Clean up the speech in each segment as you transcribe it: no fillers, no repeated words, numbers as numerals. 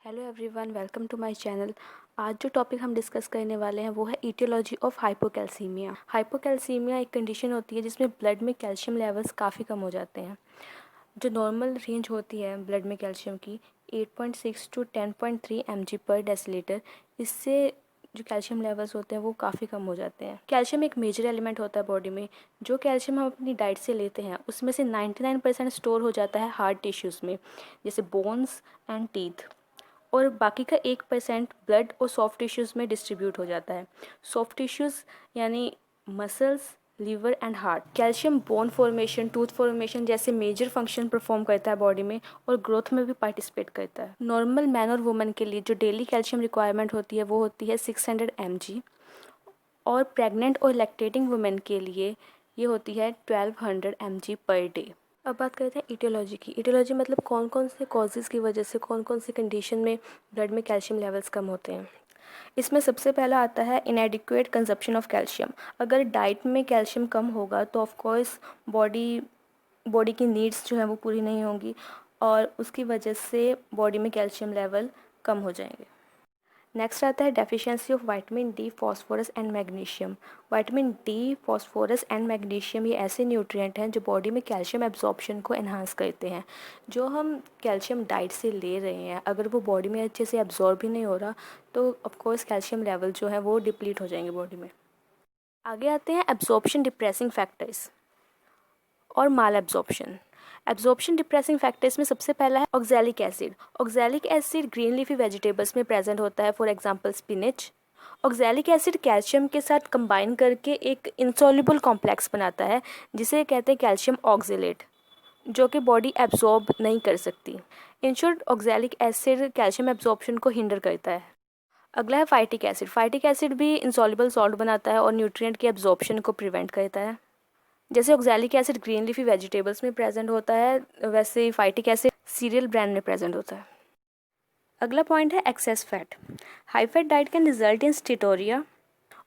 Hello everyone, welcome to my channel. आज जो topic हम डिस्कस करने वाले हैं वो है ईटियोलॉजी ऑफ हाइपोकैल्सीमिया। हाइपोकैल्सीमिया एक कंडीशन होती है जिसमें ब्लड में कैल्शियम लेवल्स काफ़ी कम हो जाते हैं। जो नॉर्मल रेंज होती है ब्लड में कैल्शियम की 8.6 टू 10.3 mg पर डेसीलीटर, इससे जो कैल्शियम लेवल्स होते हैं वो काफ़ी कम हो जाते हैं। कैल्शियम एक मेजर एलिमेंट होता है बॉडी में। जो कैल्शियम हम अपनी डाइट से लेते हैं उसमें से 99% स्टोर हो जाता है हार्ड टिश्यूज़ में, जैसे बोन्स एंड टीथ, और बाकी का 1% ब्लड और सॉफ्ट टिश्यूज़ में डिस्ट्रीब्यूट हो जाता है। सॉफ्ट टिश्यूज़ यानी muscles, liver and heart. Calcium bone formation, tooth formation जैसे मेजर फंक्शन परफॉर्म करता है बॉडी में और ग्रोथ में भी पार्टिसिपेट करता है। नॉर्मल मैन और वुमेन के लिए जो डेली कैल्शियम रिक्वायरमेंट होती है वो होती है 600 mg, और प्रेग्नेंट और लैक्टेटिंग वुमेन के लिए ये होती है 1200 mg पर डे। अब बात करते हैं ईटियोलॉजी की। ईटियोलॉजी मतलब कौन कौन से कॉजेज़ की वजह से कौन कौन सी कंडीशन में ब्लड में कैल्शियम लेवल्स कम होते हैं। इसमें सबसे पहला आता है इनएडिक्वेट कंजप्शन ऑफ कैल्शियम। अगर डाइट में कैल्शियम कम होगा तो ऑफकोर्स बॉडी की नीड्स जो है वो पूरी नहीं होंगी और उसकी वजह से बॉडी में कैल्शियम लेवल कम हो जाएंगे। नेक्स्ट आता है deficiency of vitamin D, phosphorus and magnesium. Vitamin D, phosphorus and magnesium ये ऐसे न्यूट्रिएंट हैं जो बॉडी में कैल्शियम एब्जॉर्प्शन को एनहांस करते हैं। जो हम कैल्शियम डाइट से ले रहे हैं अगर वो बॉडी में अच्छे से एब्जॉर्ब ही नहीं हो रहा तो ऑफकोर्स कैल्शियम लेवल जो है वो डिप्लीट हो जाएंगे बॉडी में। आगे आते हैं एब्जॉर्प्शन डिप्रेसिंग फैक्टर्स और माल एब्जॉर्प्शन। एब्जॉर्प्शन डिप्रेसिंग फैक्टर्स में सबसे पहला है oxalic acid. Oxalic acid green leafy vegetables में प्रेजेंट होता है, for example spinach. Oxalic acid calcium के साथ कंबाइन करके एक इंसॉल्युबल कॉम्प्लेक्स बनाता है जिसे कहते हैं कैल्शियम ऑक्जेलेट, जो कि बॉडी एब्जॉर्ब नहीं कर सकती। In short oxalic acid calcium absorption को हिंडर करता है। अगला है फाइटिक एसिड। फाइटिक एसिड भी इंसॉल्युबल सॉल्ट बनाता है और न्यूट्रिएंट के एब्जॉर्प्शन को प्रिवेंट करता है। जैसे oxalic acid green leafy vegetables में प्रेजेंट होता है वैसे ही फाइटिक एसिड सीरियल ब्रांड में प्रेजेंट होता है। अगला पॉइंट है access fat. High fat diet can result in steatorrhoea,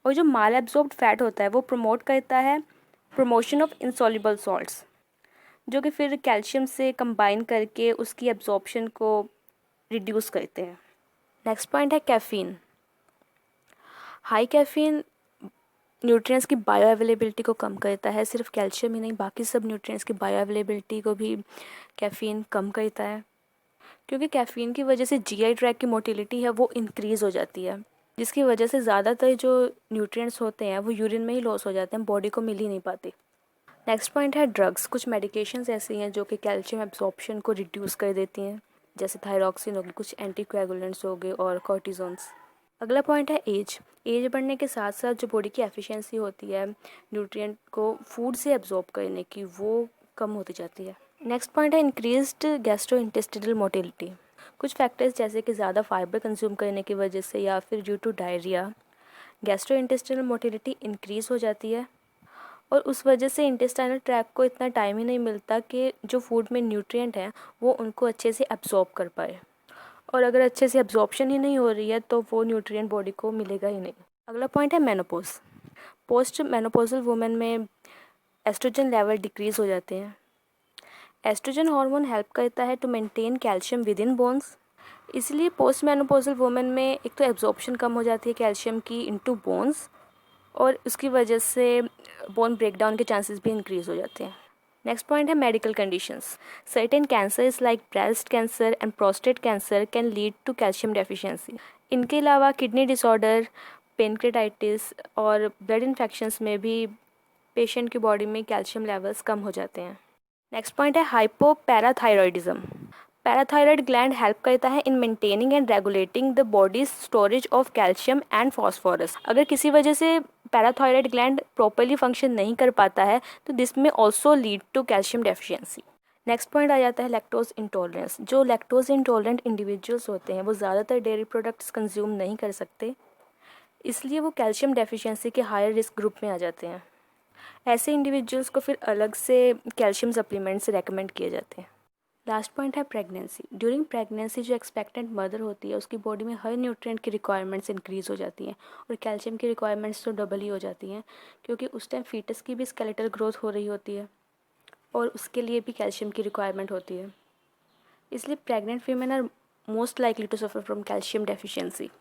और जो माल एब्जॉर्ब्ड फैट होता है वो प्रमोट करता है प्रमोशन ऑफ इंसॉल्युबल सॉल्ट्स, जो कि फिर कैल्शियम से कंबाइन करके उसकी एब्जॉर्प्शन को रिड्यूस करते हैं। नेक्स्ट पॉइंट है कैफ़ीन। हाई कैफ़ीन न्यूट्रिएंट्स की बायो अवेलेबिलिटी को कम करता है। सिर्फ कैल्शियम ही नहीं, बाकी सब न्यूट्रिएंट्स की बायो अवेलेबिलिटी को भी कैफ़ीन कम करता है, क्योंकि कैफ़ीन की वजह से जीआई ट्रैक्ट की मोटिलिटी है वो इंक्रीज़ हो जाती है, जिसकी वजह से ज़्यादातर जो न्यूट्रिएंट्स होते हैं वो यूरिन में ही लॉस हो जाते हैं, बॉडी को मिल ही नहीं पाते। नेक्स्ट पॉइंट है ड्रग्स। कुछ मेडिकेशंस ऐसी हैं जो कि कैल्शियम एब्जॉर्प्शन को रिड्यूस कर देती हैं, जैसे थायरॉक्सिन हो गई, कुछ एंटीकोएगुलेंट्स हो गए और कॉर्टिजोन्स। अगला पॉइंट है एज। एज बढ़ने के साथ साथ जो बॉडी की एफिशिएंसी होती है न्यूट्रिएंट को फूड से एब्जॉर्ब करने की वो कम होती जाती है। नेक्स्ट पॉइंट है इंक्रीज्ड गैस्ट्रोइंटेस्टिनल मोटिलिटी। कुछ फैक्टर्स जैसे कि ज़्यादा फाइबर कंज्यूम करने की वजह से या फिर due to diarrhoea gastrointestinal motility increase हो जाती है, और उस वजह से इंटेस्टाइनल ट्रैक्ट को इतना टाइम ही नहीं मिलता कि जो फूड में न्यूट्रिएंट हैं वो उनको अच्छे से एब्जॉर्ब कर पाए, और अगर अच्छे से एब्जॉर्प्शन ही नहीं हो रही है तो वो न्यूट्रिएंट बॉडी को मिलेगा ही नहीं। अगला पॉइंट है मेनोपॉज। पोस्ट मेनोपॉजल वुमेन में एस्ट्रोजन लेवल डिक्रीज़ हो जाते हैं। एस्ट्रोजन हार्मोन हेल्प करता है to maintain calcium within bones, इसलिए पोस्ट मेनोपॉजल वुमेन में एक तो एब्जॉर्प्शन कम हो जाती है कैल्शियम की इनटू बोन्स, और उसकी वजह से बोन ब्रेकडाउन के चांसेस भी इंक्रीज़ हो जाते हैं। नेक्स्ट पॉइंट है medical conditions. Certain cancers like breast cancer and prostate cancer can lead to calcium deficiency. इनके अलावा किडनी डिसऑर्डर, पेनक्रेटाइटिस और ब्लड इन्फेक्शंस में भी पेशेंट की बॉडी में कैल्शियम लेवल्स कम हो जाते हैं। नेक्स्ट पॉइंट है हाइपोपैराथायरॉयडिज्म। पैराथायरॉयड ग्लैंड हेल्प करता है in maintaining and regulating the bodies storage of calcium and phosphorus. अगर किसी वजह से पैराथायरॉयड ग्लैंड प्रॉपरली फंक्शन नहीं कर पाता है तो दिस में also lead to calcium deficiency. Next point आ जाता है लैक्टोज इंटॉलरेंस। जो लैक्टोज इंटॉलरेंट इंडिविजुअल्स होते हैं वो ज़्यादातर डेयरी प्रोडक्ट्स कंज्यूम नहीं कर सकते, इसलिए वो कैल्शियम डेफिशिएंसी के हायर रिस्क ग्रुप में आ जाते हैं। ऐसे इंडिविजुअल्स को फिर अलग से कैल्शियम सप्लीमेंट्स रेकमेंड किए जाते हैं। लास्ट पॉइंट है प्रेगनेंसी। ड्यूरिंग प्रेगनेंसी जो एक्सपेक्टेंट मदर होती है उसकी बॉडी में हर न्यूट्रिएंट की रिक्वायरमेंट्स इंक्रीज़ हो जाती हैं, और कैल्शियम की रिक्वायरमेंट्स तो डबल ही हो जाती हैं, क्योंकि उस टाइम फीटस की भी स्केलेटल ग्रोथ हो रही होती है और उसके लिए भी कैल्शियम की रिक्वायरमेंट होती है। इसलिए pregnant female are most likely to suffer from calcium deficiency.